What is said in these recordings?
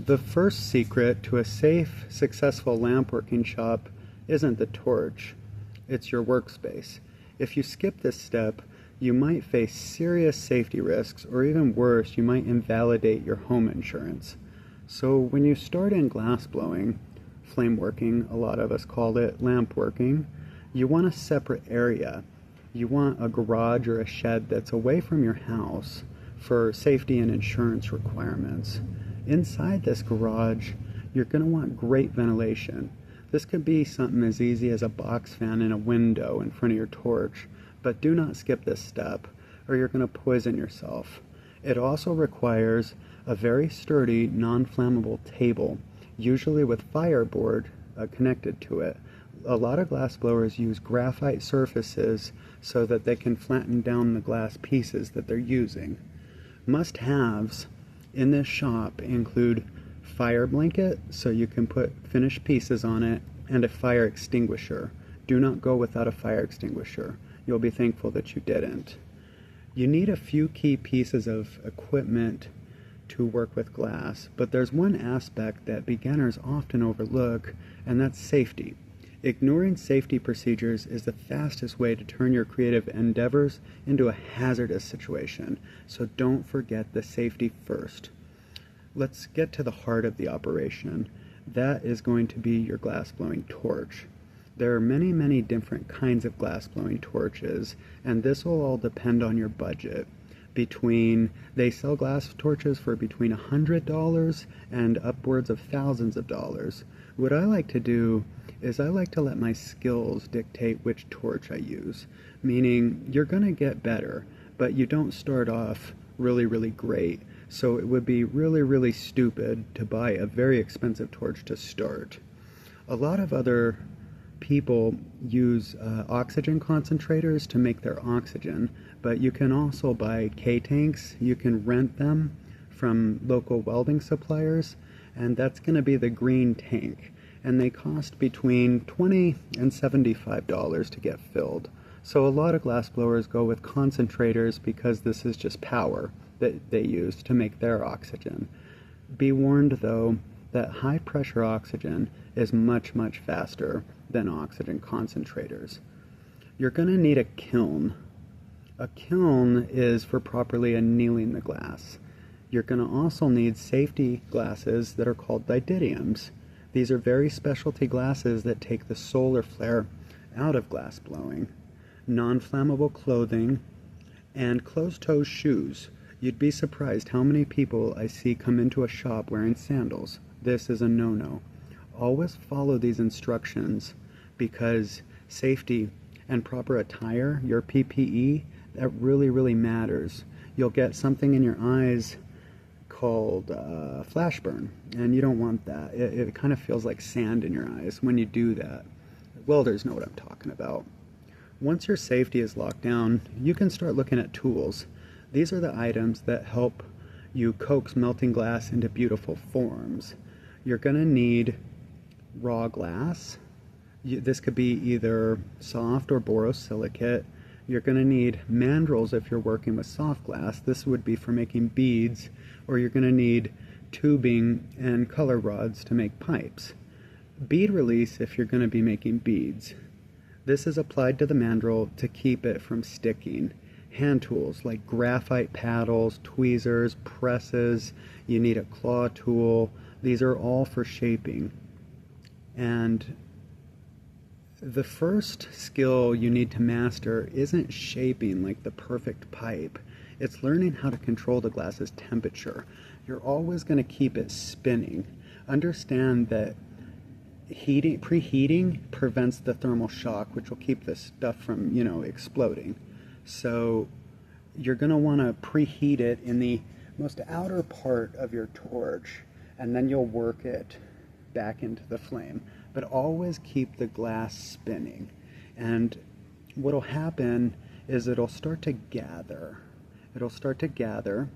The first secret to a safe, successful lampworking shop isn't the torch, it's your workspace. If you skip this step, you might face serious safety risks, or even worse, you might invalidate your home insurance. So when you start in glass blowing, flame working, a lot of us call it lamp working, you want a separate area. You want a garage or a shed that's away from your house for safety and insurance requirements. Inside this garage, you're going to want great ventilation. This could be something as easy as a box fan in a window in front of your torch, but do not skip this step or you're going to poison yourself. It also requires a very sturdy, non-flammable table, usually with fireboard connected to it. A lot of glass blowers use graphite surfaces so that they can flatten down the glass pieces that they're using. Must-haves in this shop include fire blanket, so you can put finished pieces on it, and a fire extinguisher. Do not go without a fire extinguisher. You'll be thankful that you didn't. You need a few key pieces of equipment to work with glass, but there's one aspect that beginners often overlook, and that's safety. Ignoring safety procedures is the fastest way to turn your creative endeavors into a hazardous situation, so don't forget the safety first. Let's get to the heart of the operation. That is going to be your glass blowing torch. There are many, many different kinds of glass blowing torches, and this will all depend on your budget. They sell glass torches for between $100 and upwards of thousands of dollars. What I like to do is I like to let my skills dictate which torch I use, meaning you're going to get better, but you don't start off really, really great. So it would be really, really stupid to buy a very expensive torch to start. A lot of other people use oxygen concentrators to make their oxygen, but you can also buy K-tanks. You can rent them from local welding suppliers, and that's going to be the green tank. And they cost between $20 and $75 to get filled. So a lot of glass blowers go with concentrators because this is just power that they use to make their oxygen. Be warned though that high pressure oxygen is much, much faster than oxygen concentrators. You're going to need a kiln. A kiln is for properly annealing the glass. You're going to also need safety glasses that are called didymiums. These are very specialty glasses that take the solar flare out of glass blowing. Non-flammable clothing and closed-toe shoes. You'd be surprised how many people I see come into a shop wearing sandals. This is a no-no. Always follow these instructions because safety and proper attire, your PPE, that really, really matters. You'll get something in your eyes called flash burn, and you don't want that. It kind of feels like sand in your eyes when you do that. Welders know what I'm talking about. Once your safety is locked down, you can start looking at tools. These are the items that help you coax melting glass into beautiful forms. You're going to need raw glass. This could be either soft or borosilicate. You're going to need mandrels if you're working with soft glass. This would be for making beads, or you're going to need tubing and color rods to make pipes. Bead release if you're going to be making beads. This is applied to the mandrel to keep it from sticking. Hand tools like graphite paddles, tweezers, presses. You need a claw tool. These are all for shaping. And the first skill you need to master isn't shaping like the perfect pipe. It's learning how to control the glass's temperature. You're always going to keep it spinning. Understand that preheating prevents the thermal shock, which will keep this stuff from, exploding. So you're going to want to preheat it in the most outer part of your torch, and then you'll work it back into the flame. But always keep the glass spinning. And what'll happen is it'll start to gather. It'll start to gather,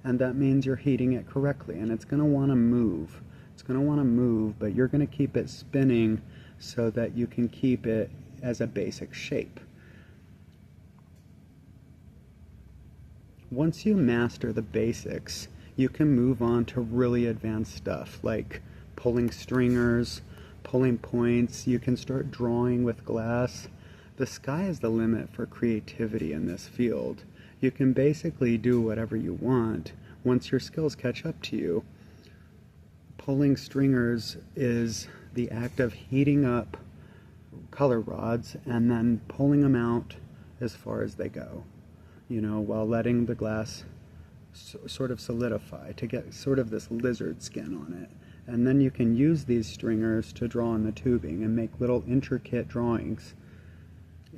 and that means you're heating it correctly, and it's going to want to move. It's going to want to move, but you're going to keep it spinning so that you can keep it as a basic shape. Once you master the basics, you can move on to really advanced stuff like pulling stringers, pulling points. You can start drawing with glass. The sky is the limit for creativity in this field. You can basically do whatever you want once your skills catch up to you. Pulling stringers is the act of heating up color rods and then pulling them out as far as they go, while letting the glass sort of solidify to get sort of this lizard skin on it. And then you can use these stringers to draw on the tubing and make little intricate drawings.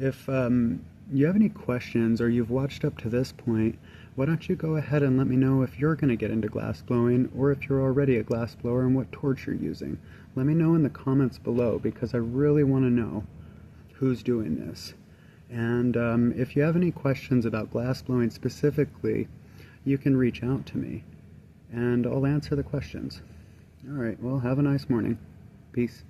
If you have any questions or you've watched up to this point, why don't you go ahead and let me know if you're going to get into glass blowing, or if you're already a glass blower and what torch you're using. Let me know in the comments below, because I really want to know who's doing this. And if you have any questions about glass blowing specifically, you can reach out to me and I'll answer the questions. Alright, well, have a nice morning. Peace.